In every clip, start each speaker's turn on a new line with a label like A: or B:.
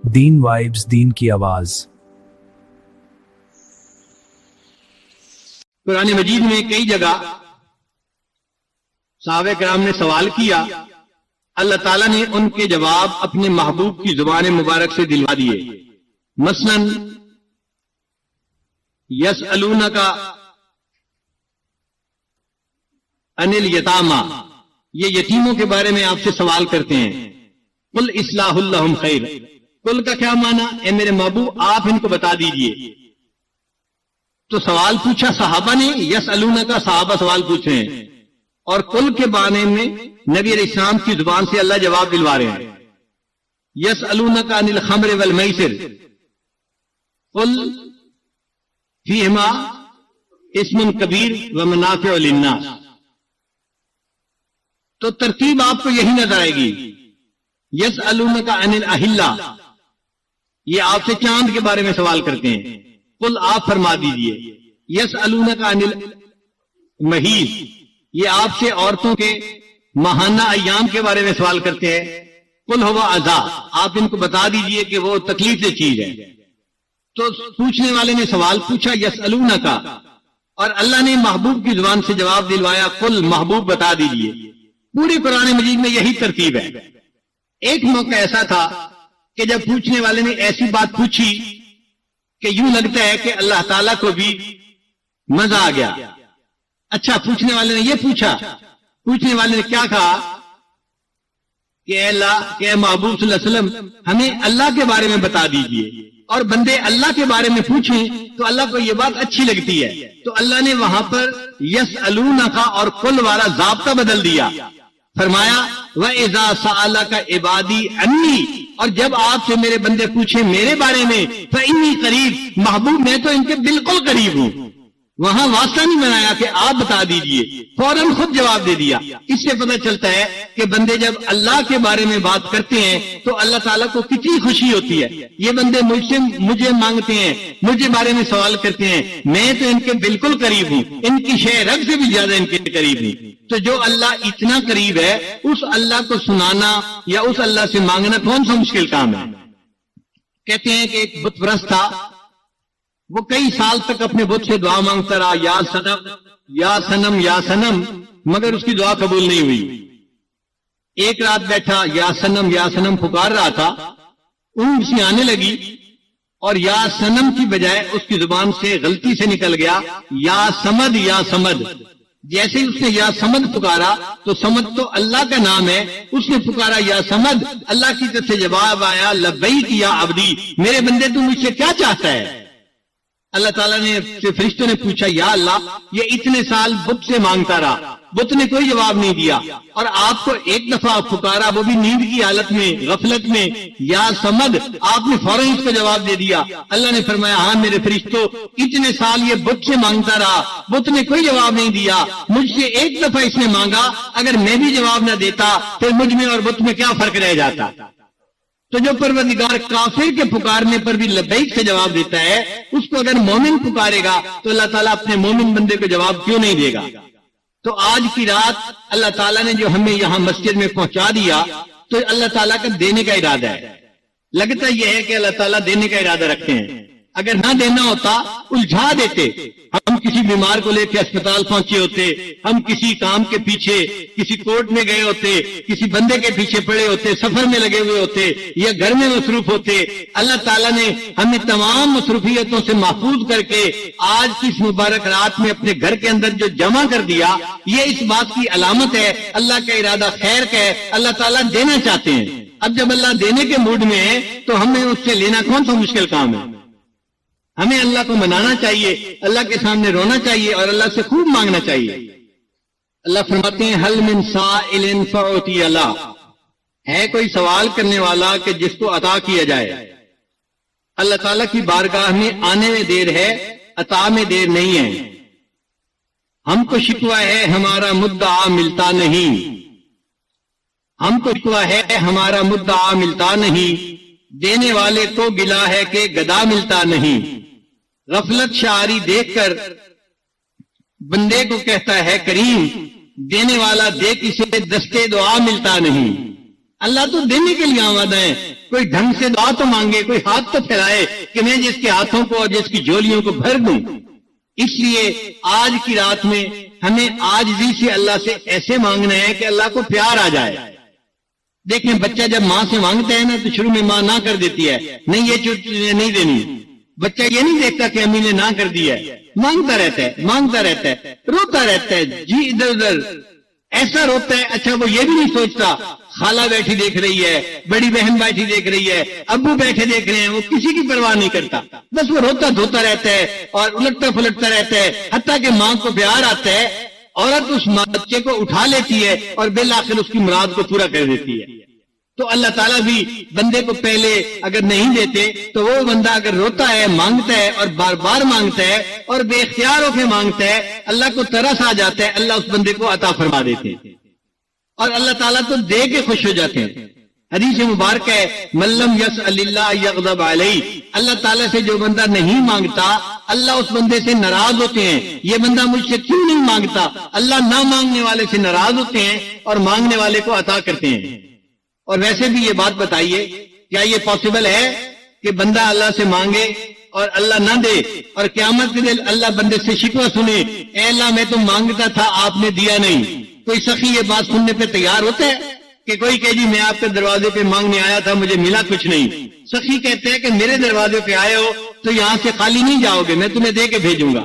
A: دین vibes, دین کی آواز۔
B: قرآن مجید میں کئی جگہ صحابہ کرام نے سوال کیا، اللہ تعالیٰ نے ان کے جواب اپنے محبوب کی زبان مبارک سے دلوا دیے۔ مثلا یسألونک عن الیتامی، یہ یتیموں کے بارے میں آپ سے سوال کرتے ہیں۔ قل اصلاح لہم خیر، قل کا کیا معنی؟ اے میرے محبوب آپ ان کو بتا دیجئے۔ تو سوال پوچھا صحابہ نے، یسألونک صحابہ سوال پوچھے ہیں، اور قل کے بارے میں نبی علیہ السلام کی زبان سے اللہ جواب دلوا رہے ہیں۔ یسألونک عن الخمر والمیسر قل فیہما اسم کبیر ومنافع للناس۔ تو ترتیب آپ کو یہی نظر آئے گی۔ یسألونک عن الاہلہ، یہ آپ سے چاند کے بارے میں سوال کرتے ہیں، قل آپ فرما دیجئے۔ یسألونک عن المحیض، یہ آپ سے عورتوں کے ماہانہ ایام کے بارے میں سوال کرتے ہیں، قل هو اذی، آپ ان کو بتا دیجئے کہ وہ تکلیف سے چیز ہے۔ تو پوچھنے والے نے سوال پوچھا یسألونک، اور اللہ نے محبوب کی زبان سے جواب دلوایا، قل محبوب بتا دیجئے۔ پورے قرآن مجید میں یہی ترتیب ہے۔ ایک موقع ایسا تھا کہ جب پوچھنے والے نے ایسی بات پوچھی کہ یوں لگتا ہے کہ اللہ تعالیٰ کو بھی مزہ آ گیا۔ اچھا، پوچھنے والے نے یہ پوچھا، پوچھنے والے نے کیا کہا کہ اے اللہ، کہ اے محبوب صلی اللہ علیہ وسلم ہمیں اللہ کے بارے میں بتا دیجئے، اور بندے اللہ کے بارے میں پوچھیں تو اللہ کو یہ بات اچھی لگتی ہے۔ تو اللہ نے وہاں پر یسألونک اور قل والا ضابطہ بدل دیا، فرمایا وَإِذَا سَأَلَكَ عِبَادِي عَنِّي، اور جب آپ سے میرے بندے پوچھیں میرے بارے میں، فَإِنِّي قریب، محبوب میں تو ان کے بالکل قریب ہوں۔ وہاں واسطہ نہیں بنایا کہ آپ بتا دیجئے، فوراً خود جواب دے دیا۔ اس سے پتہ چلتا ہے کہ بندے جب اللہ کے بارے میں بات کرتے ہیں تو اللہ تعالیٰ کو کتنی خوشی ہوتی ہے۔ یہ بندے مجھے مانگتے ہیں، مجھے بارے میں سوال کرتے ہیں، میں تو ان کے بالکل قریب ہوں، ان کی شے رگ سے بھی زیادہ ان کے قریب ہوں۔ تو جو اللہ اتنا قریب ہے، اس اللہ کو سنانا یا اس اللہ سے مانگنا کون سا مشکل کام ہے؟ کہتے ہیں کہ ایک بت پرست تھا، وہ کئی سال تک اپنے بت سے دعا مانگتا رہا، یا صنم یا صنم یا صنم، مگر اس کی دعا قبول نہیں ہوئی۔ ایک رات بیٹھا یا صنم پکار رہا تھا، اونگ سی آنے لگی اور یا صنم کی بجائے اس کی زبان سے غلطی سے نکل گیا یا سمد یا سمد۔ جیسے ہی اس نے یا سمد پکارا تو سمد تو اللہ کا نام ہے، اس نے پکارا یا سمد، اللہ کی طرف سے جواب آیا لبیک یا عبدی، میرے بندے تو مجھ سے کیا چاہتا ہے؟ اللہ تعالیٰ نے فرشتوں نے پوچھا یا اللہ، یہ اتنے سال بت سے مانگتا رہا، بت نے کوئی جواب نہیں دیا، اور آپ کو ایک دفعہ پکارا وہ بھی نیند کی حالت میں، غفلت میں، یا سمد، آپ نے فوراً اس کو جواب دے دیا۔ اللہ نے فرمایا ہاں میرے فرشتوں، اتنے سال یہ بت سے مانگتا رہا، بت نے کوئی جواب نہیں دیا، مجھ سے ایک دفعہ اس نے مانگا، اگر میں بھی جواب نہ دیتا پھر مجھ میں اور بت میں کیا فرق رہ جاتا؟ تو جو پروردگار کافر کے پکارنے پر بھی لبیک سے جواب دیتا ہے، اس کو اگر مومن پکارے گا تو اللہ تعالیٰ اپنے مومن بندے کو جواب کیوں نہیں دے گا؟ تو آج کی رات اللہ تعالیٰ نے جو ہمیں یہاں مسجد میں پہنچا دیا تو اللہ تعالیٰ کا دینے کا ارادہ ہے۔ لگتا یہ ہے کہ اللہ تعالیٰ دینے کا ارادہ رکھتے ہیں، اگر نہ دینا ہوتا الجھا دیتے۔ ہم کسی بیمار کو لے کے اسپتال پہنچے ہوتے، ہم کسی کام کے پیچھے کسی کورٹ میں گئے ہوتے، کسی بندے کے پیچھے پڑے ہوتے، سفر میں لگے ہوئے ہوتے یا گھر میں مصروف ہوتے۔ اللہ تعالیٰ نے ہمیں تمام مصروفیتوں سے محفوظ کر کے آج کی اس مبارک رات میں اپنے گھر کے اندر جو جمع کر دیا، یہ اس بات کی علامت ہے اللہ کا ارادہ خیر کا ہے، اللہ تعالیٰ دینا چاہتے ہیں۔ اب جب اللہ دینے کے موڈ میں ہے تو ہمیں اس سے لینا کون سا مشکل کام ہے؟ ہمیں اللہ کو منانا چاہیے، اللہ کے سامنے رونا چاہیے اور اللہ سے خوب مانگنا چاہیے۔ اللہ فرماتے ہیں حل من سائل فأعطی له، ہے کوئی سوال کرنے والا کہ جس کو عطا کیا جائے۔ اللہ تعالیٰ کی بارگاہ میں آنے میں دیر ہے، عطا میں دیر نہیں ہے۔ ہم کو شکوہ ہے ہمارا مدعا ملتا نہیں، ہم کو شکوہ ہے ہمارا مدعا ملتا نہیں، دینے والے کو گلا ہے کہ گدا ملتا نہیں۔ غفلت شاعری دیکھ کر بندے کو کہتا ہے کریم، دینے والا دے کسے دستے دعا ملتا نہیں۔ اللہ تو دینے کے لیے آمادہ ہے. کوئی ڈھنگ سے دعا تو مانگے, کوئی ہاتھ تو پھیلائے کہ میں جس کے ہاتھوں کو اور جس کی جولیوں کو بھر دوں. اس لیے آج کی رات میں ہمیں عاجزی سے اللہ سے ایسے مانگنا ہے کہ اللہ کو پیار آ جائے. دیکھیں بچہ جب ماں سے مانگتا ہے نا تو شروع میں ماں نہ کر دیتی ہے, نہیں یہ چیز نہیں دینی. بچہ یہ نہیں دیکھتا کہ امی نے نہ کر دی ہے, مانگتا رہتا ہے, مانگتا رہتا ہے, روتا رہتا ہے, جی ادھر ادھر ایسا روتا ہے. اچھا وہ یہ بھی نہیں سوچتا خالہ بیٹھی دیکھ رہی ہے, بڑی بہن بیٹھی دیکھ رہی ہے, ابو بیٹھے دیکھ رہے ہیں, وہ کسی کی پرواہ نہیں کرتا. بس وہ روتا دھوتا رہتا ہے اور الٹتا پلٹتا رہتا ہے, حتیٰ کہ ماں کو پیار آتا ہے. عورت اس بچے کو اٹھا لیتی ہے اور بالآخر اس کی مراد کو پورا کر دیتی ہے. تو اللہ تعالیٰ بھی بندے کو پہلے اگر نہیں دیتے تو وہ بندہ اگر روتا ہے, مانگتا ہے اور بار بار مانگتا ہے اور بے اختیار ہو کے مانگتا ہے, اللہ کو ترس آ جاتا ہے, اللہ اس بندے کو عطا فرما دیتے ہیں. اور اللہ تعالیٰ تو دے کے خوش ہو جاتے ہیں. حدیث مبارک ہے ملم یسأل اللہ یغضب علیہ, اللہ تعالیٰ سے جو بندہ نہیں مانگتا اللہ اس بندے سے ناراض ہوتے ہیں. یہ بندہ مجھ سے کیوں نہیں مانگتا, اللہ نہ مانگنے والے سے ناراض ہوتے ہیں اور مانگنے والے کو عطا کرتے ہیں. اور ویسے بھی یہ بات بتائیے, کیا یہ پاسبل ہے کہ بندہ اللہ سے مانگے اور اللہ نہ دے اور قیامت کے دن اللہ بندے سے شکوہ سنے, اے اللہ میں تو مانگتا تھا آپ نے دیا نہیں. کوئی سخی یہ بات سننے پہ تیار ہوتا ہے کہ کوئی کہ جی میں آپ کے دروازے پہ مانگنے آیا تھا مجھے ملا کچھ نہیں. سخی کہتے ہیں کہ میرے دروازے پہ آئے ہو تو یہاں سے خالی نہیں جاؤ گے, میں تمہیں دے کے بھیجوں گا.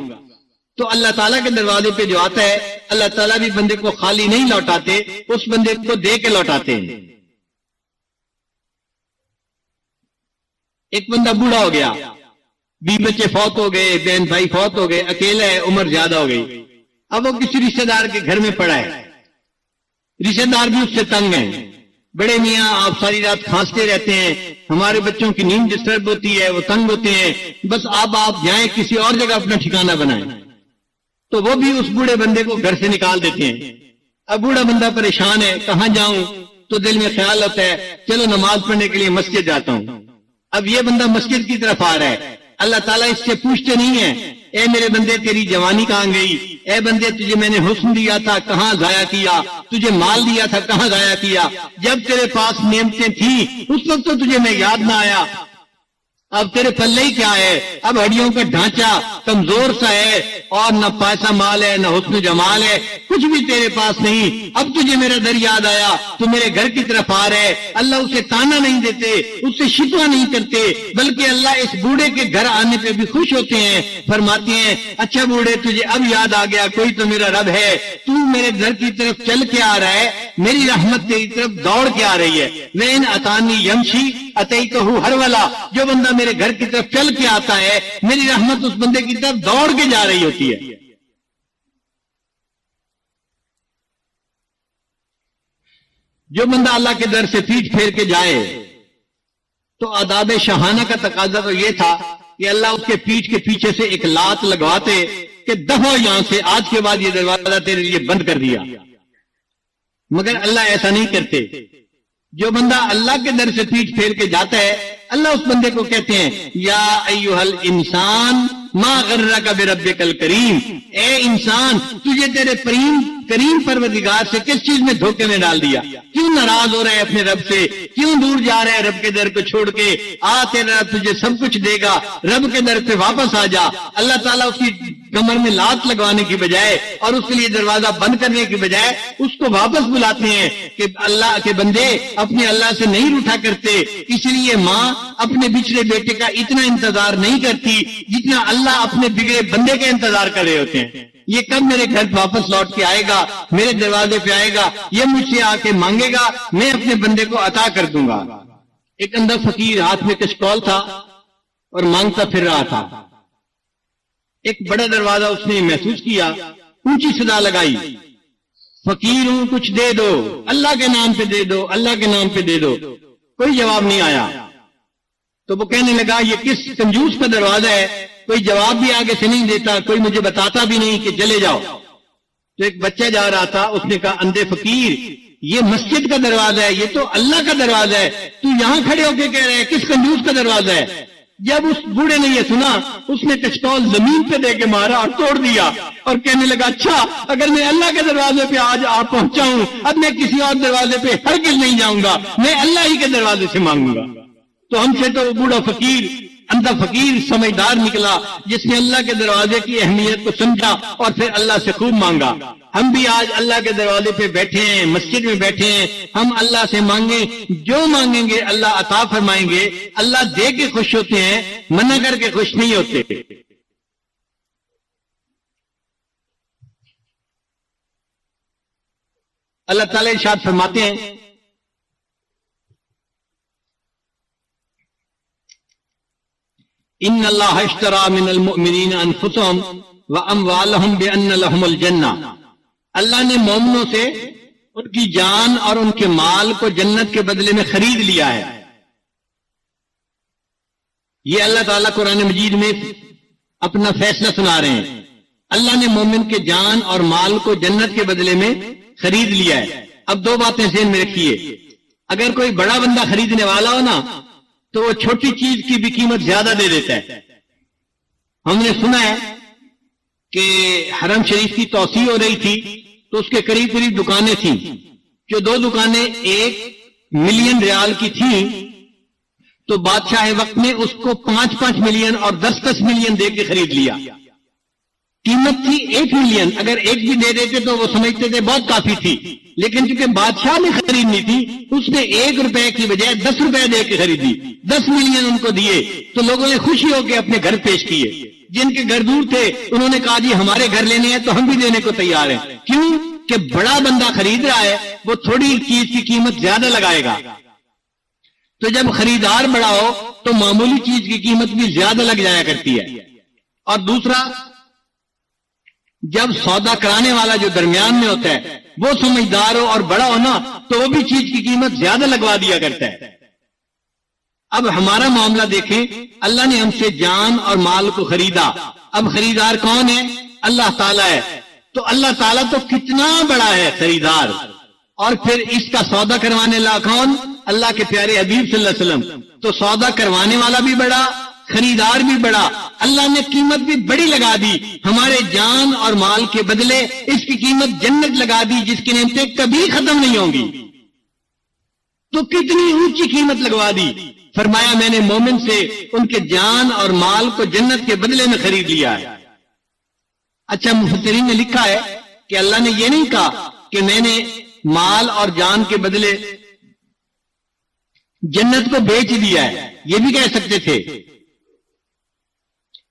B: تو اللہ تعالیٰ کے دروازے پہ جو آتا ہے اللہ تعالیٰ بھی بندے کو خالی نہیں لوٹاتے, اس بندے کو دے کے لوٹاتے ہیں. ایک بندہ بوڑھا ہو گیا, بیوی بچے فوت ہو گئے, بہن بھائی فوت ہو گئے, اکیلا ہے, عمر زیادہ ہو گئی. اب وہ کسی رشتہ دار کے گھر میں پڑا ہے, رشتہ دار بھی اس سے تنگ ہیں. بڑے میاں آپ ساری رات کھانستے رہتے ہیں, ہمارے بچوں کی نیند ڈسٹرب ہوتی ہے, وہ تنگ ہوتے ہیں, بس اب آپ جائیں کسی اور جگہ اپنا ٹھکانہ بنائیں. تو وہ بھی اس بوڑھے بندے کو گھر سے نکال دیتے ہیں. اب بوڑھا بندہ پریشان ہے, کہاں جاؤں, تو دل میں خیال ہوتا ہے چلو نماز پڑھنے کے لیے مسجد جاتا ہوں. اب یہ بندہ مسجد کی طرف آ رہا ہے, اللہ تعالیٰ اس سے پوچھتے نہیں ہیں اے میرے بندے تیری جوانی کہاں گئی, اے بندے تجھے میں نے حسن دیا تھا کہاں ضائع کیا, تجھے مال دیا تھا کہاں ضائع کیا, جب تیرے پاس نعمتیں تھیں اس وقت تو تجھے میں یاد نہ آیا, اب تیرے پلے ہی کیا ہے, اب ہڈیوں کا ڈھانچہ کمزور سا ہے اور نہ پیسہ مال ہے نہ حسن جمال ہے, کچھ بھی تیرے پاس نہیں. اب تجھے میرا در یاد آیا تو میرے گھر کی طرف آ رہے. اللہ اسے تانا نہیں دیتے, اس سے شکوہ نہیں کرتے, بلکہ اللہ اس بوڑھے کے گھر آنے پہ بھی خوش ہوتے ہیں, فرماتے ہیں اچھا بوڑھے تجھے اب یاد آ گیا کوئی تو میرا رب ہے, تو میرے گھر کی طرف چل کے آ رہا ہے, میری رحمت تیری طرف دوڑ کے آ رہی ہے. وین اتانی یمشی اتیتہ ہرولا, جو بندہ میرے گھر کی طرف چل کے آتا ہے میری رحمت اس بندے کی طرف دوڑ کے جا رہی ہوتی ہے. جو بندہ اللہ کے در سے پیٹھ پھیر کے جائے تو آداب شاہانہ کا تقاضا تو یہ تھا کہ اللہ اس کے پیٹھ کے پیچھے سے ایک لات لگواتے کہ دفعہ یہاں سے, آج کے بعد یہ دروازہ تیرے لیے بند کر دیا. مگر اللہ ایسا نہیں کرتے. جو بندہ اللہ کے در سے پیٹھ پھیر کے جاتا ہے اللہ اس بندے کو کہتے ہیں یا ایھا الانسان ما غرک بربک الکریم, اے انسان تجھے تیرے کریم پروردگار سے کس چیز میں دھوکے میں ڈال دیا, کیوں ناراض ہو رہا ہے اپنے رب سے, کیوں دور جا رہا ہے رب کے در کو چھوڑ کے, تیرا رب تجھے سب کچھ دے گا, رب کے در پہ واپس آ جا. اللہ تعالیٰ اس کی کمر میں لات لگوانے کی بجائے اور اس کے لیے دروازہ بند کرنے کی بجائے اس کو واپس بلاتے ہیں کہ اللہ کے بندے اپنے اللہ سے نہیں روٹھا کرتے. اس لیے ماں اپنے بچھڑے بیٹے کا اتنا انتظار نہیں کرتی جتنا اللہ اپنے بگڑے بندے کا انتظار کر رہے ہوتے ہیں. یہ کب میرے گھر واپس لوٹ کے آئے گا, میرے دروازے پہ آئے گا, یہ مجھ سے آ کے مانگے گا, میں اپنے بندے کو عطا کر دوں گا. ایک اندھا فقیر ہاتھ میں کشکول تھا اور مانگتا پھر رہا تھا. ایک بڑا دروازہ اس نے محسوس کیا, اونچی صدا لگائی فقیر ہوں کچھ دے دو, اللہ کے نام پہ دے دو, اللہ کے نام پہ دے دو. کوئی جواب نہیں آیا. تو وہ کہنے لگا یہ کس کنجوس کا دروازہ ہے, کوئی جواب بھی آگے سے نہیں دیتا, کوئی مجھے بتاتا بھی نہیں کہ چلے جاؤ. تو ایک بچہ جا رہا تھا, اس نے کہا اندھے فقیر یہ مسجد کا دروازہ ہے, یہ تو اللہ کا دروازہ ہے, تو یہاں کھڑے ہو کے کہہ رہے ہیں کس کنجوس کا دروازہ ہے. جب اس بوڑھے نے یہ سنا اس نے پستول زمین پہ دے کے مارا اور توڑ دیا اور کہنے لگا اچھا اگر میں اللہ کے دروازے پہ آج آپ پہنچا ہوں اب میں کسی اور دروازے پہ ہرگز نہیں جاؤں گا، میں اللہ ہی کے دروازے سے مانگوں گا۔ تو ہم سے تو وہ بوڑھا فقیر اندھا فقیر سمجھدار نکلا جس نے اللہ کے دروازے کی اہمیت کو سمجھا اور پھر اللہ سے خوب مانگا۔ ہم بھی آج اللہ کے دروازے پہ بیٹھے ہیں، مسجد میں بیٹھے ہیں، ہم اللہ سے مانگیں، جو مانگیں گے اللہ عطا فرمائیں گے۔ اللہ دے کے خوش ہوتے ہیں، منع کر کے خوش نہیں ہوتے۔ اللہ تعالی ارشاد فرماتے ہیں ان اللہ اشترى من المؤمنین انفسهم واموالهم بان لهم الجنہ، اللہ نے مومنوں سے ان کی جان اور ان کے مال کو جنت کے بدلے میں خرید لیا ہے۔ یہ اللہ تعالیٰ قرآن مجید میں اپنا فیصلہ سنا رہے ہیں۔ اللہ نے مومن کے جان اور مال کو جنت کے بدلے میں خرید لیا ہے۔ اب دو باتیں ذہن میں رکھیے، اگر کوئی بڑا بندہ خریدنے والا ہو نا تو وہ چھوٹی چیز کی بھی قیمت زیادہ دے دیتا ہے۔ ہم نے سنا ہے کہ حرم شریف کی توسیع ہو رہی تھی تو اس کے قریب قریب دکانیں تھیں، جو دو دکانیں 1 ملین ریال کی تھیں تو بادشاہ وقت نے اس کو 5-5 ملین اور 10-10 ملین دے کے خرید لیا۔ قیمت تھی 1 ملین، اگر ایک بھی دے دیتے تو وہ سمجھتے تھے بہت کافی تھی، لیکن چونکہ بادشاہ نے خریدنی تھی اس نے 1 روپے کی بجائے 10 روپے دے کے خریدی، 10 ملین ان کو دیے تو لوگوں نے خوشی ہو کے اپنے گھر پیش کیے۔ جن کے گھر دور تھے انہوں نے کہا جی ہمارے گھر لینے ہیں تو ہم بھی دینے کو تیار ہیں۔ کیوں کہ بڑا بندہ خرید رہا ہے، وہ تھوڑی چیز کی قیمت زیادہ لگائے گا، تو جب خریدار بڑا ہو تو معمولی چیز کی قیمت بھی زیادہ لگ جایا کرتی ہے۔ اور دوسرا، جب سودا کرانے والا جو درمیان میں ہوتا ہے وہ سمجھدار ہو اور بڑا ہو نا تو وہ بھی چیز کی قیمت زیادہ لگوا دیا کرتا ہے۔ اب ہمارا معاملہ دیکھیں، اللہ نے ہم سے جان اور مال کو خریدا، اب خریدار کون ہے؟ اللہ تعالیٰ ہے۔ تو اللہ تعالیٰ تو کتنا بڑا ہے خریدار، اور پھر اس کا سودا کروانے والا کون؟ اللہ کے پیارے حبیب صلی اللہ علیہ وسلم۔ تو سودا کروانے والا بھی بڑا، خریدار بھی بڑا، اللہ نے قیمت بھی بڑی لگا دی، ہمارے جان اور مال کے بدلے اس کی قیمت جنت لگا دی جس کی نعمتیں کبھی ختم نہیں ہوں گی۔ تو کتنی اونچی قیمت لگوا دی، فرمایا میں نے مومن سے ان کے جان اور مال کو جنت کے بدلے میں خرید لیا ہے۔ اچھا، مفسرین نے لکھا ہے کہ اللہ نے یہ نہیں کہا کہ میں نے مال اور جان کے بدلے جنت کو بیچ دیا ہے، یہ بھی کہہ سکتے تھے،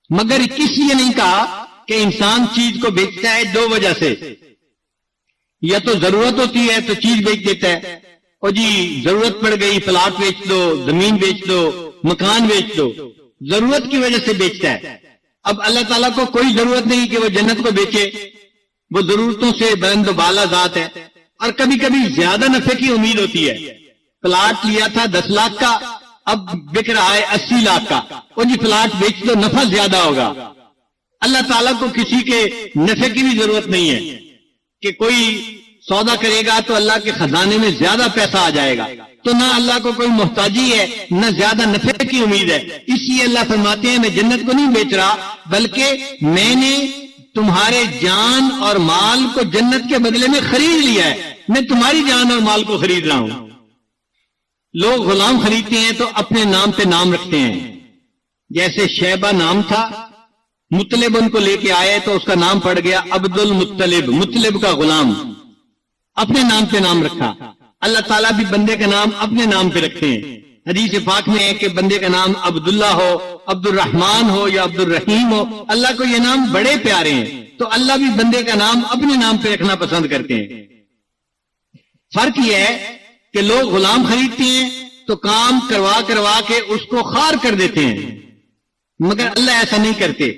B: مگر کس لیے نہیں کہا کہ انسان چیز کو بیچتا ہے؟ 2 وجہ سے، یا تو ضرورت ہوتی ہے تو چیز بیچ دیتا ہے، اور جی ضرورت پڑ گئی پلاٹ بیچ دو، زمین بیچ دو، مکان بیچ دو، ضرورت کی وجہ سے بیچتا ہے۔ اب اللہ تعالیٰ کو کوئی ضرورت نہیں کہ وہ جنت کو بیچے، وہ ضرورتوں سے بلند و بالا ذات ہے، اور کبھی کبھی زیادہ نفع کی امید ہوتی ہے۔ پلاٹ لیا تھا 10 لاکھ کا، اب بک رہا ہے 80 لاکھ کا، اور جی پلاٹ بیچ دو نفع زیادہ ہوگا۔ اللہ تعالیٰ کو کسی کے نفع کی بھی ضرورت نہیں ہے کہ کوئی سودا کرے گا تو اللہ کے خزانے میں زیادہ پیسہ آ جائے گا، تو نہ اللہ کو کوئی محتاجی ہے نہ زیادہ نفع کی امید ہے۔ اس لیے اللہ فرماتے ہیں میں جنت کو نہیں بیچ رہا، بلکہ میں نے تمہارے جان اور مال کو جنت کے بدلے میں خرید لیا ہے، میں تمہاری جان اور مال کو خرید رہا ہوں۔ لوگ غلام خریدتے ہیں تو اپنے نام پہ نام رکھتے ہیں، جیسے شیبہ نام تھا، مطلب ان کو لے کے آئے تو اس کا نام پڑ گیا عبد المطلب، مطلب کا غلام، اپنے نام پہ نام رکھا۔ اللہ تعالیٰ بھی بندے کا نام اپنے نام پہ رکھتے ہیں۔ حدیث پاک میں ہے کہ بندے کا نام عبداللہ ہو، عبد الرحمن ہو یا عبد الرحیم ہو، اللہ کو یہ نام بڑے پیارے ہیں، تو اللہ بھی بندے کا نام اپنے نام پہ رکھنا پسند کرتے ہیں۔ فرق یہ ہے کہ لوگ غلام خریدتے ہیں تو کام کروا کے اس کو خوار کر دیتے ہیں، مگر اللہ ایسا نہیں کرتے۔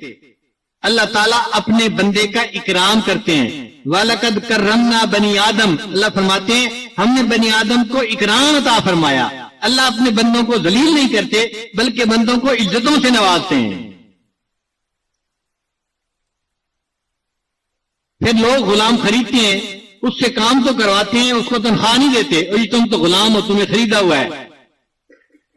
B: اللہ تعالیٰ اپنے بندے کا اکرام کرتے ہیں۔ وَلَقَدْ كَرَّمْنَا بَنِي آدم، اللہ فرماتے ہیں ہم نے بنی آدم کو اکرام عطا فرمایا۔ اللہ اپنے بندوں کو ذلیل نہیں کرتے بلکہ بندوں کو عزتوں سے نوازتے ہیں۔ پھر لوگ غلام خریدتے ہیں، اس سے کام تو کرواتے ہیں، اس کو تنخواہ نہیں دیتے، اور تم تو غلام ہو، تمہیں خریدا ہوا ہے۔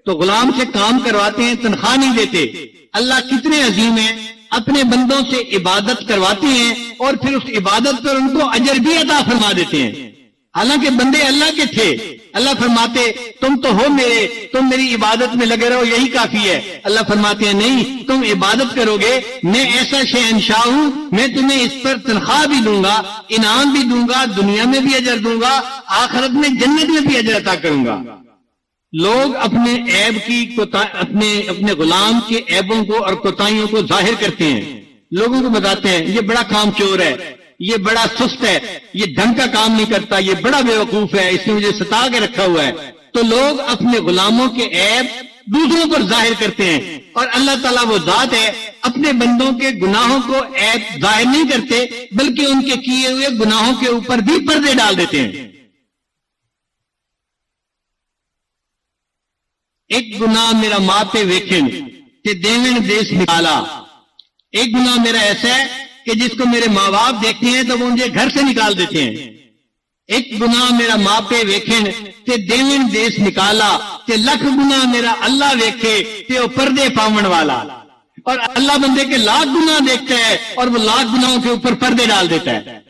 B: تو غلام سے کام کرواتے ہیں، تنخواہ نہیں دیتے۔ اللہ کتنے عظیم ہیں، اپنے بندوں سے عبادت کرواتے ہیں اور پھر اس عبادت پر ان کو اجر بھی عطا فرما دیتے ہیں۔ حالانکہ بندے اللہ کے تھے، اللہ فرماتے تم تو ہو میرے، تم میری عبادت میں لگے رہو، یہی کافی ہے۔ اللہ فرماتے ہیں نہیں، تم عبادت کرو گے، میں ایسا شہنشاہ ہوں، میں تمہیں اس پر تنخواہ بھی دوں گا، انعام بھی دوں گا، دنیا میں بھی اجر دوں گا، آخرت میں جنت میں بھی اجر عطا کروں گا۔ لوگ اپنے عیب کی اپنے غلام کے عیبوں کو اور کوتاہیوں کو ظاہر کرتے ہیں، لوگوں کو بتاتے ہیں یہ بڑا کام چور ہے، یہ بڑا سست ہے، یہ ڈھنگ کا کام نہیں کرتا، یہ بڑا بے وقوف ہے، اس نے مجھے ستا کے رکھا ہوا ہے۔ تو لوگ اپنے غلاموں کے عیب دوسروں پر ظاہر کرتے ہیں، اور اللہ تعالیٰ وہ ذات ہے اپنے بندوں کے گناہوں کو عیب ظاہر نہیں کرتے، بلکہ ان کے کیے ہوئے گناہوں کے اوپر بھی پردے ڈال دیتے ہیں۔ ایک گناہ میرا ماں پہ ویکھن تے دیون دیس نکالا، ایک گناہ میرا ایسا ہے کہ جس کو میرے ماں باپ دیکھتے ہیں تو وہ مجھے گھر سے نکال دیتے ہیں۔ ایک گناہ میرا ماں پہ ویکھن تے دیون دیس نکالا، تے لکھ گناہ میرا اللہ ویکھے تے وہ پردے پاون والا۔ اور اللہ بندے کے لاکھ گناہ دیکھتا ہے اور وہ لاکھ گناہوں کے اوپر پردے ڈال دیتا ہے۔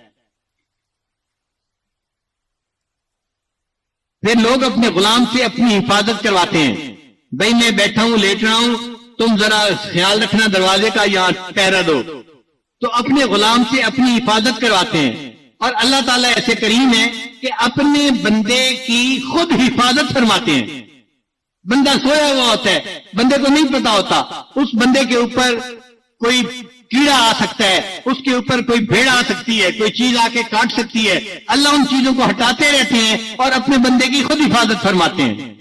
B: پھر لوگ اپنے غلام سے اپنی حفاظت کرواتے ہیں، بھئی میں بیٹھا ہوں، لیٹ رہا ہوں، تم ذرا خیال رکھنا دروازے کا، یہاں پہرا دو۔ تو اپنے غلام سے اپنی حفاظت کرواتے ہیں، اور اللہ تعالیٰ ایسے کریم ہے کہ اپنے بندے کی خود حفاظت فرماتے ہیں۔ بندہ سویا ہوا ہوتا ہے، بندے کو نہیں پتا ہوتا اس بندے کے اوپر کوئی کیڑا آ سکتا ہے، اس کے اوپر کوئی بھیڑ آ سکتی ہے، کوئی چیز آ کے کاٹ سکتی ہے۔ اللہ ان چیزوں کو ہٹاتے رہتے ہیں اور اپنے بندے کی خود حفاظت فرماتے ہیں۔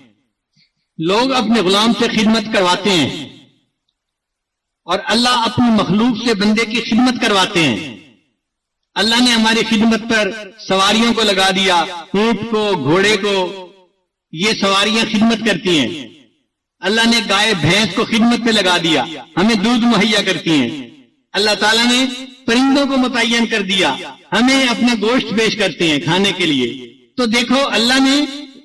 B: لوگ اپنے غلام سے خدمت کرواتے ہیں، اور اللہ اپنی مخلوق سے بندے کی خدمت کرواتے ہیں۔ اللہ نے ہماری خدمت پر سواریوں کو لگا دیا، اونٹ کو، گھوڑے کو، یہ سواریاں خدمت کرتی ہیں۔ اللہ نے گائے بھینس کو خدمت پہ لگا دیا، ہمیں دودھ مہیا کرتی ہیں۔ اللہ تعالیٰ نے پرندوں کو متعین کر دیا، ہمیں اپنا گوشت پیش کرتے ہیں کھانے کے لیے۔ تو دیکھو اللہ نے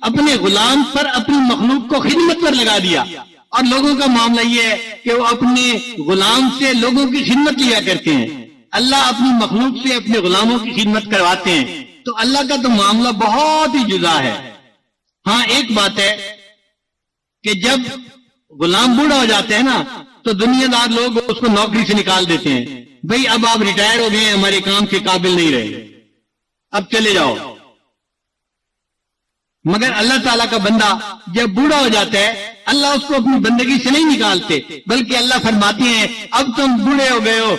B: اپنے غلام پر اپنی مخلوق کو خدمت پر لگا دیا، اور لوگوں کا معاملہ یہ ہے کہ وہ اپنے غلام سے لوگوں کی خدمت لیا کرتے ہیں۔ اللہ اپنی مخلوق سے اپنے غلاموں کی خدمت کرواتے ہیں۔ تو اللہ کا تو معاملہ بہت ہی جدا ہے۔ ہاں ایک بات ہے کہ جب غلام بوڑھا ہو جاتا ہے نا تو دنیا دار لوگ اس کو نوکری سے نکال دیتے ہیں، بھئی اب آپ ریٹائر ہو گئے ہیں، ہمارے کام کے قابل نہیں رہے، اب چلے جاؤ۔ مگر اللہ تعالیٰ کا بندہ جب بوڑھا ہو جاتا ہے اللہ اس کو اپنی بندگی سے نہیں نکالتے، بلکہ اللہ فرماتے ہیں اب تم بوڑھے ہو گئے ہو،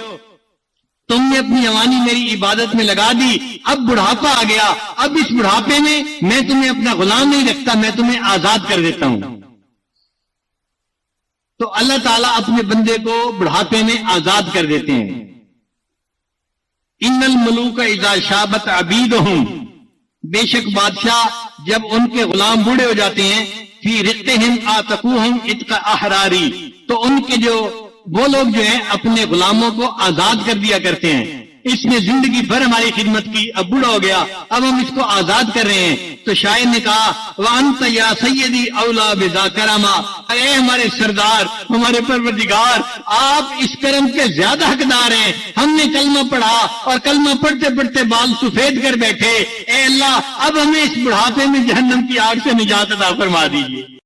B: تم نے اپنی جوانی میری عبادت میں لگا دی، اب بڑھاپا آ گیا، اب اس بڑھاپے میں تمہیں اپنا غلام نہیں رکھتا، میں تمہیں آزاد کر دیتا ہوں۔ تو اللہ تعالیٰ اپنے بندے کو بڑھاپے میں آزاد کر دیتے ہیں۔ ان الملوک اذا شابت عبیدہم، بے شک بادشاہ جب ان کے غلام بوڑھے ہو جاتے ہیں، فی رقہم آتقوہم عتق احراری، تو ان کے وہ لوگ جو ہیں اپنے غلاموں کو آزاد کر دیا کرتے ہیں۔ اس نے زندگی بھر ہماری خدمت کی، اب بوڑھا ہو گیا، اب ہم اس کو آزاد کر رہے ہیں۔ تو شاعر نے کہا وَأَنْتَ يَا سَيِّدِي أَوْلَى بِذَا كَرَمَا، اے ہمارے سردار، ہمارے پروردگار، آپ اس کرم کے زیادہ حقدار ہیں۔ ہم نے کلمہ پڑھا اور کلمہ پڑھتے پڑھتے بال سفید کر بیٹھے، اے اللہ اب ہمیں اس بڑھاپے میں جہنم کی آگ سے نجات عطا فرما دیجیے۔